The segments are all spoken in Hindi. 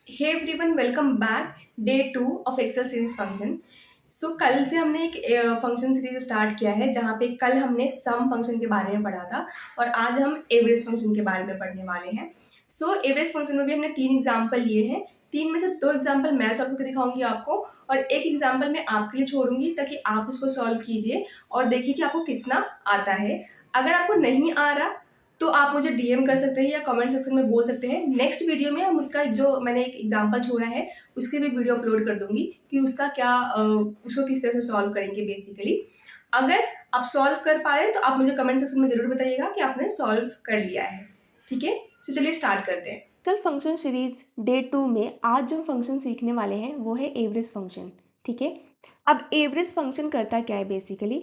Hey everyone, welcome back. Day 2 of Excel series function. So कल से हमने एक फंक्शन सीरीज स्टार्ट किया है जहाँ पे कल हमने सम फंक्शन के बारे में पढ़ा था और आज हम एवरेज फंक्शन के बारे में पढ़ने वाले हैं। सो एवरेज फंक्शन में भी हमने 3 एग्जाम्पल लिए हैं। 3 में से 2 एग्जाम्पल मैं सॉल्व करके दिखाऊंगी आपको और एक एग्जाम्पल मैं आपके लिए छोड़ूंगी ताकि आप उसको सॉल्व कीजिए और देखिए कि आपको कितना आता है। अगर आपको नहीं आ रहा तो आप मुझे डीएम कर सकते हैं या कमेंट सेक्शन में बोल सकते हैं। नेक्स्ट वीडियो में हम उसका जो मैंने एक एग्जांपल छोड़ा है उसकी भी वीडियो अपलोड कर दूंगी कि उसका क्या उसको किस तरह से सॉल्व करेंगे बेसिकली। अगर आप सॉल्व कर पा रहे तो आप मुझे कमेंट सेक्शन में जरूर बताइएगा कि आपने सॉल्व कर लिया है। ठीक है, तो चलिए स्टार्ट करते हैं। एक्सेल फंक्शन सीरीज डे 2 में आज जो फंक्शन सीखने वाले हैं वो है एवरेज फंक्शन। ठीक है। अब एवरेज फंक्शन करता क्या है? Basically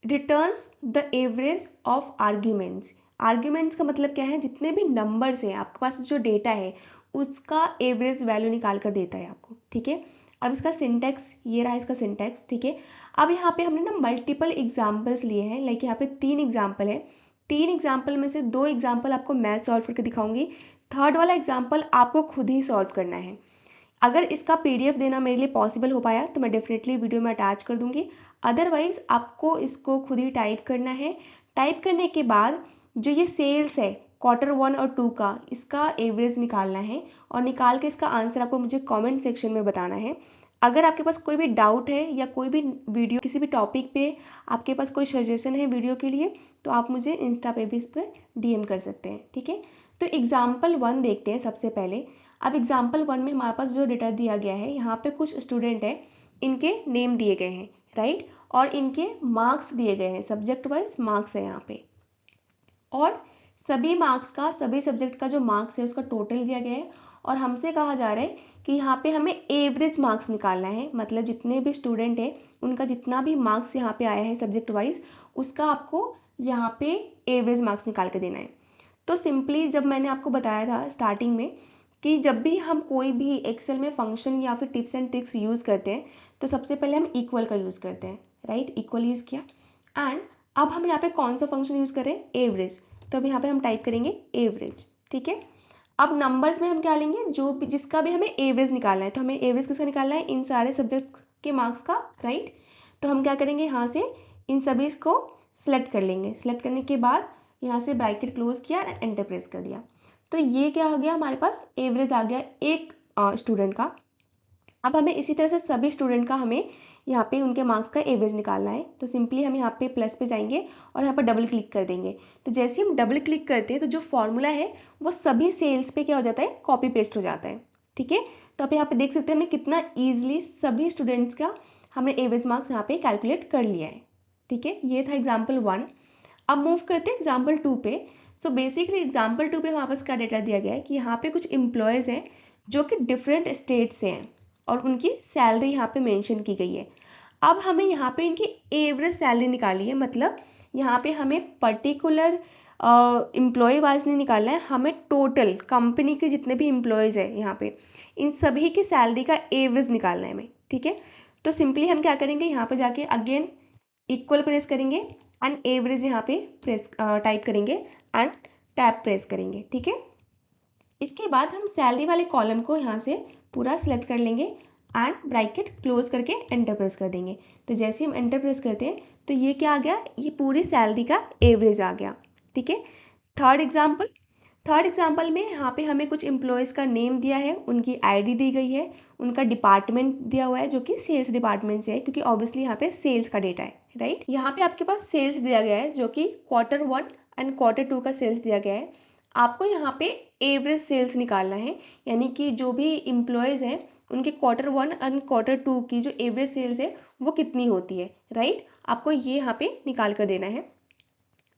returns the average of arguments. Arguments का मतलब क्या है? जितने भी नंबर्स हैं आपके पास, जो डेटा है उसका एवरेज वैल्यू निकाल कर देता है आपको। ठीक है। अब इसका सिंटैक्स ये रहा, इसका सिंटैक्स। ठीक है। अब यहाँ पे हमने ना मल्टीपल एग्जाम्पल्स लिए हैं। लाइक यहाँ पे 3 एग्जाम्पल है। 3 एग्जाम्पल में से 2 एग्जाम्पल आपको मैं सॉल्व करके दिखाऊंगी। थर्ड वाला एग्जाम्पल आपको खुद ही सॉल्व करना है। अगर इसका पीडीएफ देना मेरे लिए पॉसिबल हो पाया तो मैं डेफिनेटली वीडियो में अटैच कर दूंगी। अदरवाइज आपको इसको खुद ही टाइप करना है। टाइप करने के बाद जो ये सेल्स है Q1 और 2 का, इसका एवरेज निकालना है और निकाल के इसका आंसर आपको मुझे कमेंट सेक्शन में बताना है। अगर आपके पास कोई भी डाउट है या कोई भी वीडियो किसी भी टॉपिक पे आपके पास कोई सजेशन है वीडियो के लिए तो आप मुझे इंस्टा पे भी इस पर डीएम कर सकते हैं। ठीक है। तो एग्जाम्पल 1 देखते हैं सबसे पहले। अब एग्जाम्पल 1 में हमारे पास जो डेटा दिया गया है, यहाँ पे कुछ स्टूडेंट हैं, इनके नेम दिए गए हैं, राइट, और इनके मार्क्स दिए गए हैं, सब्जेक्ट वाइज मार्क्स है यहाँ पे। और सभी मार्क्स का, सभी सब्जेक्ट का जो मार्क्स है उसका टोटल दिया गया है और हमसे कहा जा रहा है कि यहाँ पे हमें एवरेज मार्क्स निकालना है। मतलब जितने भी स्टूडेंट हैं उनका जितना भी मार्क्स यहाँ पे आया है सब्जेक्ट वाइज, उसका आपको यहाँ पे एवरेज मार्क्स निकाल के देना है। तो सिंपली जब मैंने आपको बताया था स्टार्टिंग में कि जब भी हम कोई भी एक्सेल में फंक्शन या फिर टिप्स एंड ट्रिक्स यूज़ करते हैं तो सबसे पहले हम इक्वल का यूज़ करते हैं, राइट। इक्वल यूज़ किया एंड अब हम यहाँ पे कौन सा फंक्शन यूज़ करें? एवरेज। तो अब यहाँ पे हम टाइप करेंगे एवरेज। ठीक है। अब नंबर्स में हम क्या लेंगे? जो भी जिसका भी हमें एवरेज निकालना है, तो हमें एवरेज किसका निकालना है? इन सारे सब्जेक्ट्स के मार्क्स का, राइट। तो हम क्या करेंगे? यहाँ से इन सभी को सिलेक्ट कर लेंगे। सिलेक्ट करने के बाद यहाँ से ब्रैकेट क्लोज किया एंड एंटर प्रेस कर दिया। तो ये क्या हो गया? हमारे पास एवरेज आ गया एक स्टूडेंट का। अब हमें इसी तरह से सभी स्टूडेंट का हमें यहाँ पे उनके मार्क्स का एवरेज निकालना है। तो सिंपली हम यहाँ पे प्लस पे जाएंगे और यहाँ पर डबल क्लिक कर देंगे। तो जैसे हम डबल क्लिक करते हैं तो जो फॉर्मूला है वो सभी सेल्स पे क्या हो जाता है? कॉपी पेस्ट हो जाता है। ठीक है। तो आप यहाँ पे देख सकते हैं हमने कितना ईजिली सभी स्टूडेंट्स का हमने एवरेज मार्क्स यहाँ पे कैलकुलेट कर लिया है। ठीक है। ये था एग्जाम्पल 1। अब मूव करते हैं एग्जाम्पल 2 पे। सो बेसिकली एग्जाम्पल 2 पे हमारे पास क्या डेटा दिया गया है कि यहाँ पे कुछ एम्प्लॉयज़ हैं जो कि डिफरेंट स्टेट से हैं और उनकी सैलरी यहाँ पे मेंशन की गई है। अब हमें यहाँ पे इनकी एवरेज सैलरी निकाली है। मतलब यहाँ पे हमें पर्टिकुलर एम्प्लॉय वाइज नहीं निकालना है, हमें टोटल कंपनी के जितने भी एम्प्लॉयज़ हैं यहाँ पे इन सभी की सैलरी का एवरेज निकालना है हमें। ठीक है। तो सिंपली हम क्या करेंगे? यहाँ पे जाके अगेन इक्वल प्रेस करेंगे एंड एवरेज यहाँ पे प्रेस टाइप करेंगे एंड टैब प्रेस करेंगे। ठीक है। इसके बाद हम सैलरी वाले कॉलम को यहाँ से पूरा सिलेक्ट कर लेंगे एंड ब्रैकेट क्लोज करके एंटर प्रेस कर देंगे। तो जैसे हम एंटर प्रेस करते हैं तो ये क्या आ गया? ये पूरी सैलरी का एवरेज आ गया। ठीक है। Third example. थर्ड एग्जाम्पल में यहाँ पे हमें कुछ एम्प्लॉयज़ का नेम दिया है, उनकी आईडी दी गई है, उनका डिपार्टमेंट दिया हुआ है जो कि सेल्स डिपार्टमेंट से है क्योंकि ऑब्वियसली यहाँ पे सेल्स का डेटा है, राइट। यहाँ पे आपके पास सेल्स दिया गया है जो कि Q1 एंड Q2 का सेल्स दिया गया है। आपको यहाँ पे एवरेज सेल्स निकालना है, यानी कि जो भी एम्प्लॉयज़ हैं उनके Q1 एंड Q2 की जो एवरेज सेल्स है वो कितनी होती है, राइट। आपको ये यहाँ पे निकाल कर देना है।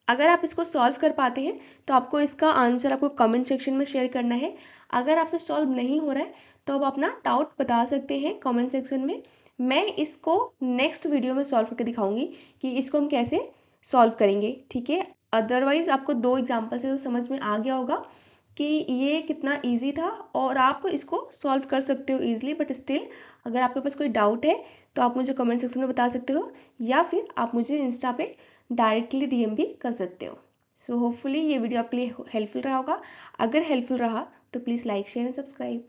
अगर आप इसको सॉल्व कर पाते हैं तो आपको इसका आंसर आपको कमेंट सेक्शन में शेयर करना है। अगर आपसे सॉल्व नहीं हो रहा है तो आप अपना डाउट बता सकते हैं कमेंट सेक्शन में। मैं इसको नेक्स्ट वीडियो में सॉल्व करके दिखाऊंगी कि इसको हम कैसे सॉल्व करेंगे। ठीक है। अदरवाइज़ आपको 2 एग्जाम्पल से तो समझ में आ गया होगा कि ये कितना ईजी था और आप इसको सॉल्व कर सकते हो ईजिली। बट स्टिल अगर आपके पास कोई डाउट है तो आप मुझे कमेंट सेक्शन में बता सकते हो या फिर आप मुझे इंस्टा पे डायरेक्टली डीएम भी कर सकते हो। सो होपफुली ये वीडियो आपके लिए हेल्पफुल रहा होगा। अगर हेल्पफुल रहा तो please like share and subscribe.